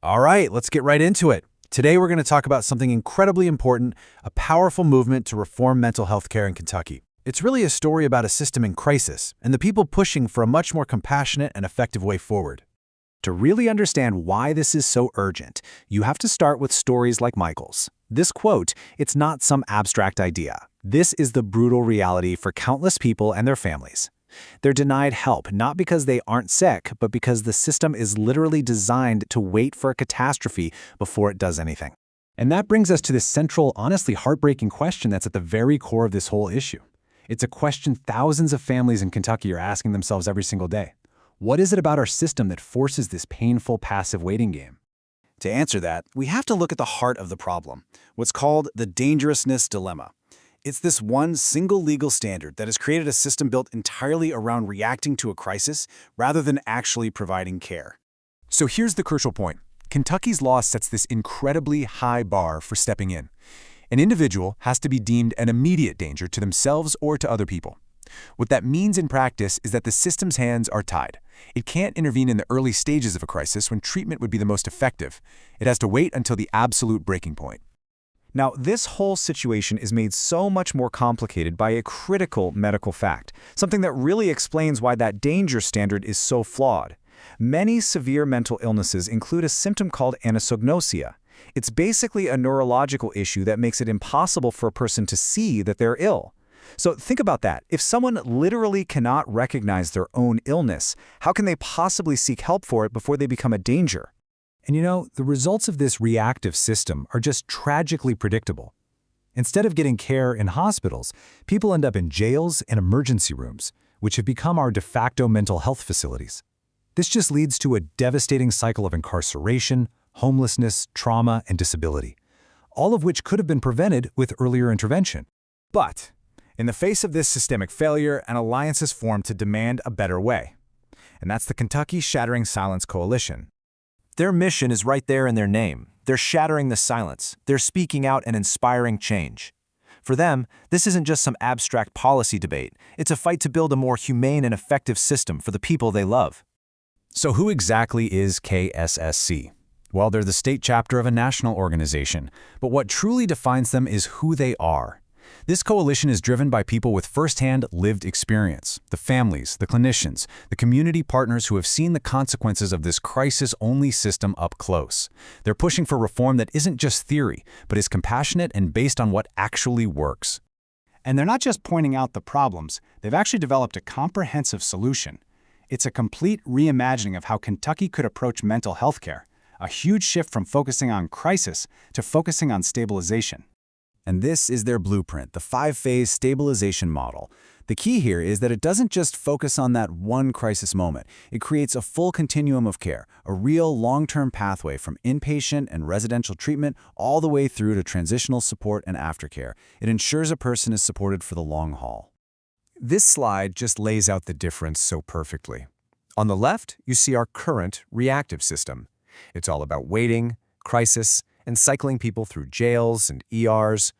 All right, let's get right into it. Today we're going to talk about something incredibly important, a powerful movement to reform mental health care in Kentucky. It's really a story about a system in crisis and the people pushing for a much more compassionate and effective way forward. To really understand why this is so urgent, you have to start with stories like Michael's. This quote, "It's not some abstract idea. This is the brutal reality for countless people and their families. They're denied help not because they aren't sick, but because the system is literally designed to wait for a catastrophe before it does anything." And that brings us to this central, honestly heartbreaking question that's at the very core of this whole issue. It's a question thousands of families in Kentucky are asking themselves every single day. What is it about our system that forces this painful, passive waiting game? To answer that, we have to look at the heart of the problem, what's called the dangerousness dilemma. It's this one single legal standard that has created a system built entirely around reacting to a crisis rather than actually providing care. So here's the crucial point. Kentucky's law sets this incredibly high bar for stepping in. An individual has to be deemed an immediate danger to themselves or to other people. What that means in practice is that the system's hands are tied. It can't intervene in the early stages of a crisis when treatment would be the most effective. It has to wait until the absolute breaking point. Now, this whole situation is made so much more complicated by a critical medical fact, something that really explains why that danger standard is so flawed. Many severe mental illnesses include a symptom called anosognosia. It's basically a neurological issue that makes it impossible for a person to see that they're ill. So think about that. If someone literally cannot recognize their own illness, how can they possibly seek help for it before they become a danger? And the results of this reactive system are just tragically predictable. Instead of getting care in hospitals, people end up in jails and emergency rooms, which have become our de facto mental health facilities. This just leads to a devastating cycle of incarceration, homelessness, trauma, and disability, all of which could have been prevented with earlier intervention. But in the face of this systemic failure, an alliance is formed to demand a better way. And that's the Kentucky Shattering Silence Coalition. Their mission is right there in their name. They're shattering the silence. They're speaking out and inspiring change. For them, this isn't just some abstract policy debate. It's a fight to build a more humane and effective system for the people they love. So who exactly is KSSC? Well, they're the state chapter of a national organization, but what truly defines them is who they are. This coalition is driven by people with firsthand lived experience, the families, the clinicians, the community partners who have seen the consequences of this crisis-only system up close. They're pushing for reform that isn't just theory, but is compassionate and based on what actually works. And they're not just pointing out the problems, they've actually developed a comprehensive solution. It's a complete reimagining of how Kentucky could approach mental health care, a huge shift from focusing on crisis to focusing on stabilization. And this is their blueprint, the Five-Phase Stabilization Model. The key here is that it doesn't just focus on that one crisis moment. It creates a full continuum of care, a real long-term pathway from inpatient and residential treatment all the way through to transitional support and aftercare. It ensures a person is supported for the long haul. This slide just lays out the difference so perfectly. On the left, you see our current reactive system. It's all about waiting, crisis, and cycling people through jails and ERs.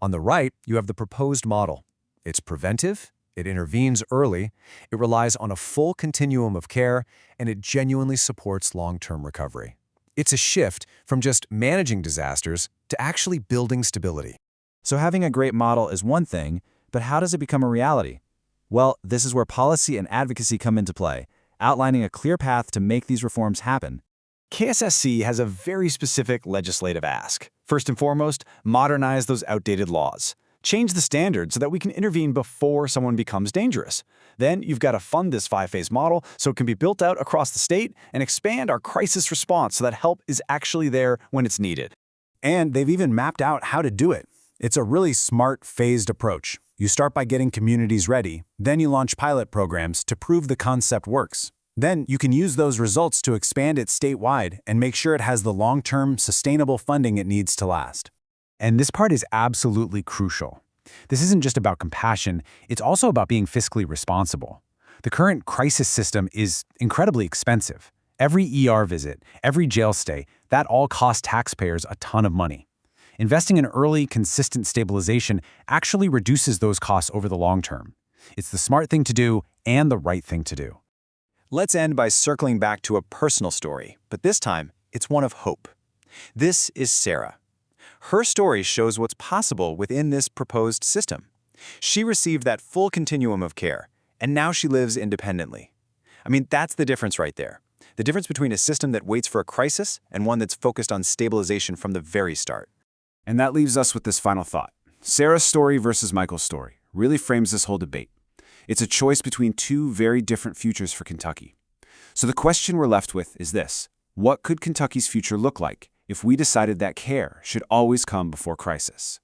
On the right, you have the proposed model. It's preventive, it intervenes early, it relies on a full continuum of care, and it genuinely supports long-term recovery. It's a shift from just managing disasters to actually building stability. So having a great model is one thing, but how does it become a reality? Well, this is where policy and advocacy come into play, outlining a clear path to make these reforms happen. KSSC has a very specific legislative ask. First and foremost, modernize those outdated laws. Change the standards so that we can intervene before someone becomes dangerous. Then you've got to fund this five-phase model so it can be built out across the state and expand our crisis response so that help is actually there when it's needed. And they've even mapped out how to do it. It's a really smart, phased approach. You start by getting communities ready, then you launch pilot programs to prove the concept works. Then you can use those results to expand it statewide and make sure it has the long-term, sustainable funding it needs to last. And this part is absolutely crucial. This isn't just about compassion, it's also about being fiscally responsible. The current crisis system is incredibly expensive. Every ER visit, every jail stay, that all costs taxpayers a ton of money. Investing in early, consistent stabilization actually reduces those costs over the long term. It's the smart thing to do and the right thing to do. Let's end by circling back to a personal story, but this time, It's one of hope. This is Sarah. Her story shows what's possible within this proposed system. She received that full continuum of care, and now she lives independently. I mean, that's the difference right there. The difference between a system that waits for a crisis and one that's focused on stabilization from the very start. And that leaves us with this final thought. Sarah's story versus Michael's story really frames this whole debate. It's a choice between two very different futures for Kentucky. So the question we're left with is this: what could Kentucky's future look like if we decided that care should always come before crisis?